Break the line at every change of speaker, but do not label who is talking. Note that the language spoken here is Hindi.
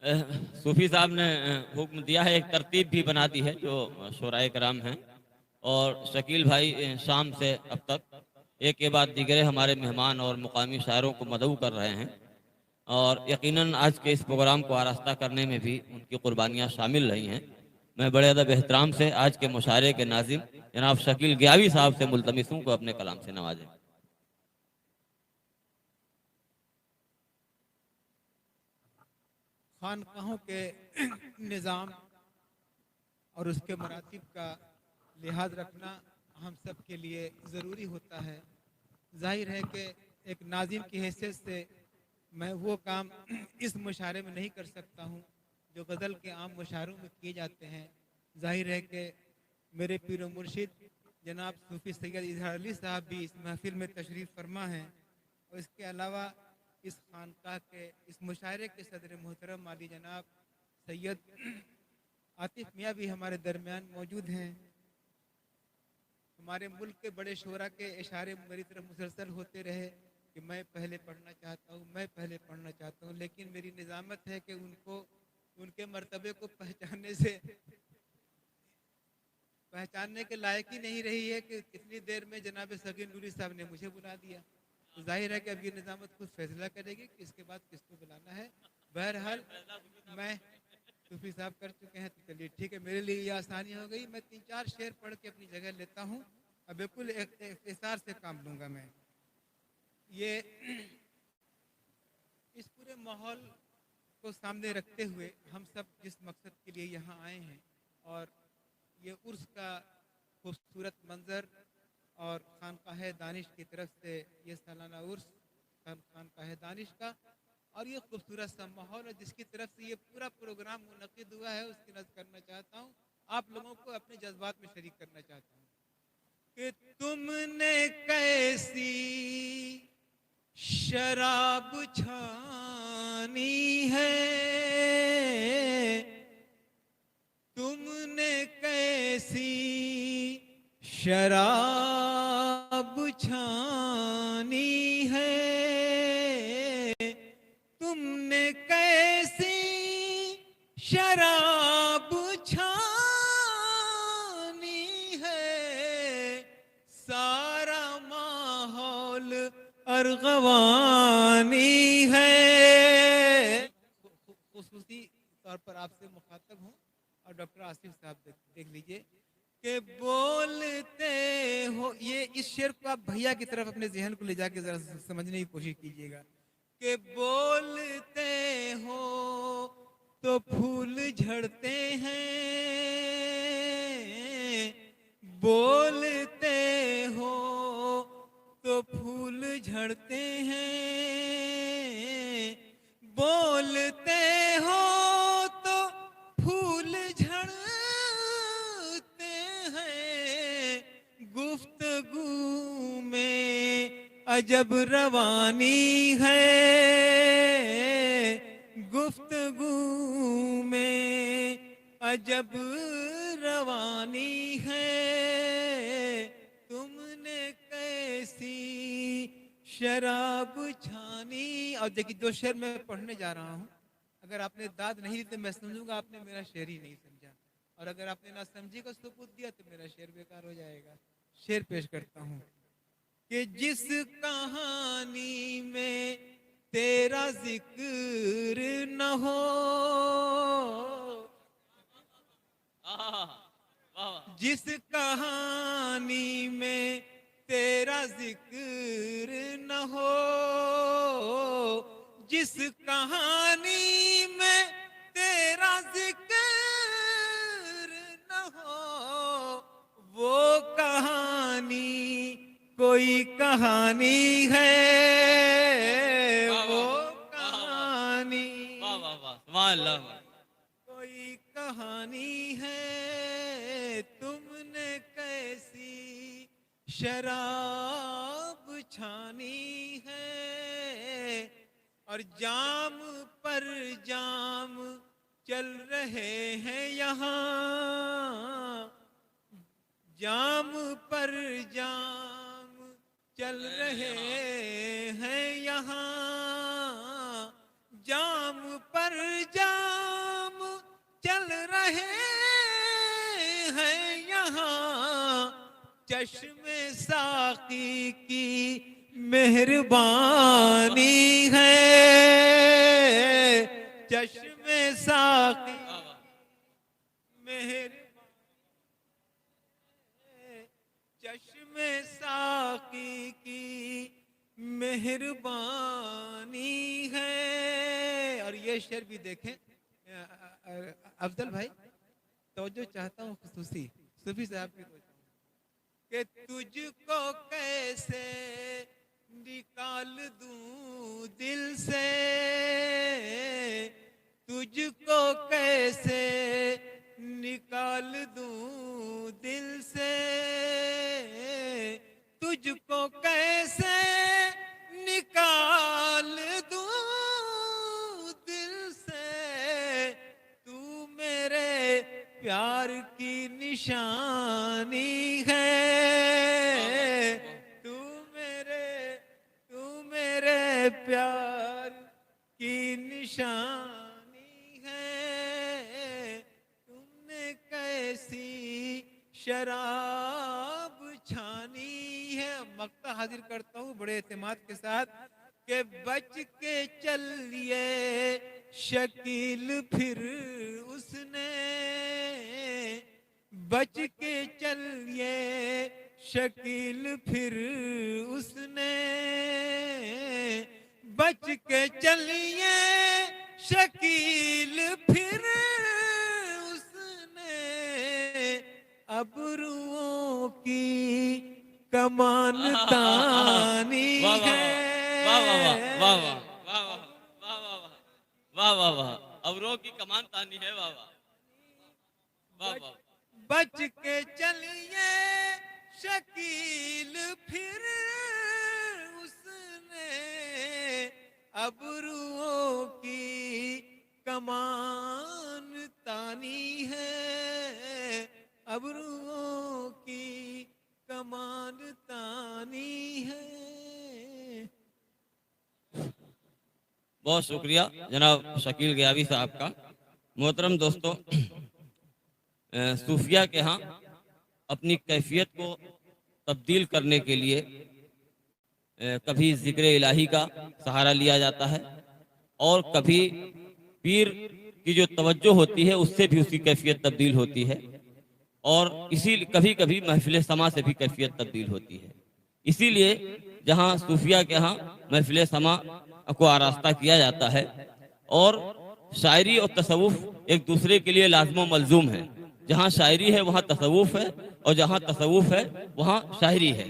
अ, सूफी साहब ने हुक्म दिया है, एक तरतीब भी बना दी है जो शुराए कराम हैं। और शकील भाई शाम से अब तक एक के बाद दीगरे हमारे मेहमान और मुकामी शायरों को मदऊ कर रहे हैं। और यकीनन आज के इस प्रोग्राम को आरास्ता करने में भी उनकी कुर्बानियाँ शामिल रही हैं। मैं बड़े अदब एहतराम से आज के मुशायरे के नाजिम जनाब शकील गियावी साहब से मुल्तमिस हूँ को अपने कलाम से नवाजें।
खानकाहों के निज़ाम और उसके मरातिब का लिहाज रखना हम सब के लिए ज़रूरी होता है। जाहिर है कि एक नाजिम की हैसियत से मैं वो काम इस मुशायरे में नहीं कर सकता हूँ जो गज़ल के आम मुशायरों में किए जाते हैं। जाहिर है कि मेरे पीर व मुर्शिद जनाब सूफ़ी सैयद इजहार अली साहब भी इस महफिल में तशरीफ़ फरमा हैं और इसके अलावा इस खानकाह के इस मुशायरे के सदर मोहतरम माली जनाब सैयद आतिफ मियाँ भी हमारे दरमियान मौजूद हैं। हमारे मुल्क के बड़े शोरा के इशारे मेरी तरफ मुसलसल होते रहे कि मैं पहले पढ़ना चाहता हूँ, मैं पहले पढ़ना चाहता हूँ, लेकिन मेरी निज़ामत है कि उनको उनके मर्तबे को पहचानने के लायक ही नहीं रही है कि कितनी देर में जनाब सकीन नूरी साहब ने मुझे बुला दिया। तो जाहिर है कि अब ये निज़ामत खुद फैसला करेगी कि इसके बाद किसको बुलाना है। बहरहाल मैं सूफी साहब कर चुके हैं तो चलिए ठीक है, मेरे लिए ये आसानी हो गई। मैं 3-4 शेर पढ़ के अपनी जगह लेता हूँ। अब बिल्कुल इख्तिसार से काम लूँगा मैं। ये इस पूरे माहौल को सामने रखते हुए हम सब जिस मकसद के लिए यहाँ आए हैं और ये उर्स का खूबसूरत मंज़र और खानकाह दानिश की तरफ से ये सालाना उर्स खानकाह दानिश का और ये खूबसूरत सा माहौल है जिसकी तरफ से ये पूरा प्रोग्राम मुनक़िद हुआ है, उसकी नज़र करना चाहता हूँ। आप लोगों को अपने जज्बात में शरीक करना चाहता हूँ कि तुमने कैसी शराब छानी है, तुमने कैसी शराब छानी है, तुमने कैसी शराब छानी है, सारा माहौल अरगवानी है। खुसूसी तौर पर आपसे मुखातब हूँ और डॉक्टर आसिफ साहब देख लीजिए कि बोलते हो। ये इस शेर को आप भैया की तरफ अपने जहन को ले जाके जरा समझने की कोशिश कीजिएगा कि बोलते हो तो फूल झड़ते हैं, बोलते हो तो फूल झड़ते हैं, बोलते हो तो फूल झड़ते हैं, गुफ्तगू में अजब रवानी है, गुफ्तगू में अजब रवानी है, तुमने कैसी शराब छानी। और देखिए जो शेर मैं पढ़ने जा रहा हूँ, अगर आपने दाद नहीं दी तो मैं समझूंगा आपने मेरा शेर ही नहीं समझा, और अगर आपने ना समझी को सबूत दिया तो मेरा शेर बेकार हो जाएगा। शेर पेश करता हूँ कि जिस कहानी में तेरा जिक्र न हो, जिस कहानी में तेरा जिक्र न हो, जिस कहानी में तेरा जिक्र न हो, वो कहानी कोई कहानी है, वो कहानी कोई कहानी है, तुमने कैसी शराब छानी है। और जाम पर जाम चल रहे हैं यहाँ, जाम पर जाम चल रहे हैं यहाँ, जाम पर जाम यहाँ चश्मे साकी की मेहरबानी है, चश्मे साकी चश्मे साकी की मेहरबानी है। और ये शेर भी देखें अफजल भाई, तवज्जो चाहता हूँ खुसूसी सूफी साहब की कि तुझको कैसे निकाल दूं दिल से, तुझको कैसे निकाल दूं दिल से, तुझको कैसे निकाल दूं दिल से, तू मेरे प्यार की निशानी है, तू मेरे प्यार की निशानी है। तुमने कैसी शराब छानी है। मक्ता हाजिर करता हूँ बड़े एतमाद के साथ कि बच के चलिए शकील फिर उसने, बच के चलिए शकील फिर उसने, बच के चलिए शकील फिर उसने, अबरुओं की कमान तानी है।
वाह वाह वाह वाह वाह वाह वाह वाह, अबरुओं की कमान तानी है। वाह वाह वाह वाह।
बच के चलिए शकील फिर उसने, अबरुओं की कमान तानी है, अबरुओं की कमान तानी है।
बहुत शुक्रिया जनाब शकील गयावी साहब का। मोहतरम दोस्तों, सूफिया के यहाँ अपनी कैफियत को तब्दील करने के लिए कभी जिक्र इलाही का सहारा लिया जाता है और कभी पीर की जो तवज्जो होती है उससे भी उसकी कैफियत तब्दील होती है, और इसी कभी कभी महफिल समा से भी कैफियत तब्दील होती है। इसीलिए जहाँ सूफिया के यहाँ महफिल समा को आरास्ता किया जाता है और शायरी और तसव्वुफ एक दूसरे के लिए लाज़िम मलजूम है। जहाँ शायरी है वहाँ तसव्वुफ है और जहाँ तसव्वुफ है वहाँ शायरी है।